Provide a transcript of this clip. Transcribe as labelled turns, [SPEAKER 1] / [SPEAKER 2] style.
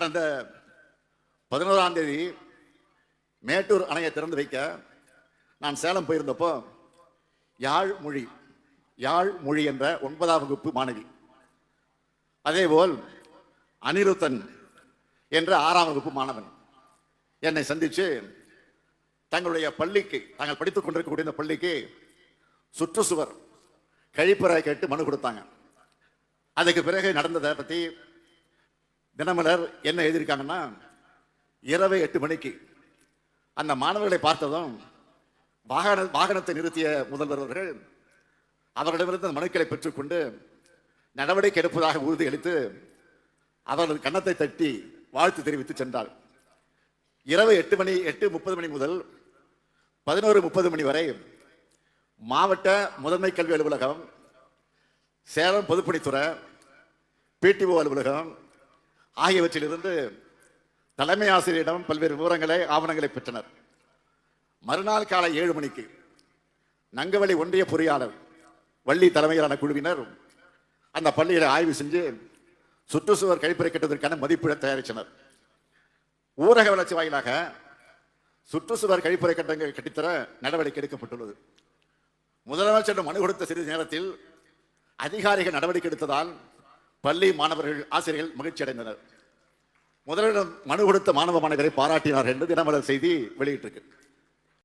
[SPEAKER 1] கடந்த 11ஆம் தேதி மேட்டூர் அணையை திறந்து வைக்க நான் சேலம் போயிருந்தப்போ யாழ் மொழி என்ற 9ஆம் வகுப்பு மாணவி, அதேபோல் அனிருத்தன் என்ற 6ஆம் வகுப்பு மாணவன் என்னை சந்திச்சு தங்களுடைய பள்ளிக்கு, தாங்கள் படித்துக் கொண்டிருக்கக்கூடிய இந்த பள்ளிக்கு சுற்றுச்சுவர் கழிப்பறை கேட்டு மனு கொடுத்தாங்க. அதுக்கு பிறகு நடந்ததை பற்றி தினமலர் என்ன எழுதியிருக்காங்கன்னா, இரவு 8 மணிக்கு அந்த மாணவர்களை பார்த்ததும் வாகனத்தை நிறுத்திய முதல்வர் அவர்கள் அவர்களிடமிருந்து மனுக்களை பெற்றுக்கொண்டு நடவடிக்கை எடுப்பதாக உறுதியளித்து அவர்கள் கன்னத்தை தட்டி வாழ்த்து தெரிவித்து சென்றார். இரவு 8:30 மணி முதல் 11:30 மணி வரை மாவட்ட முதன்மை கல்வி அலுவலகம், சேலம் பொதுப்பணித்துறை, பிடிஓ அலுவலகம் ஆகியவற்றிலிருந்து தலைமை ஆசிரியரிடம் பல்வேறு விவரங்களை, ஆவணங்களை பெற்றனர். மறுநாள் காலை 7 மணிக்கு நங்கவழி ஒன்றிய பொறியாளர் வள்ளி தலைமையிலான குழுவினர் அந்த பள்ளிகளை ஆய்வு செஞ்சு சுற்றுச்சுவர் கழிப்பறை கட்டுவதற்கான மதிப்பீடை தயாரித்தனர். ஊரக வளர்ச்சி வாயிலாக சுற்றுச்சுவர் கழிப்பறை கட்டங்கள் கட்டித்தர நடவடிக்கை எடுக்கப்பட்டுள்ளது. முதலமைச்சரிடம் மனு கொடுத்த சிறிது நேரத்தில் அதிகாரிகள் நடவடிக்கை எடுத்ததால் பள்ளி மாணவர்கள், ஆசிரியர்கள் மகிழ்ச்சி அடைந்தனர். முதலிடம் மனு கொடுத்த மாணவ மாணவரை பாராட்டினார் என்று தினமலர் செய்தி வெளியிட்டிருக்கு.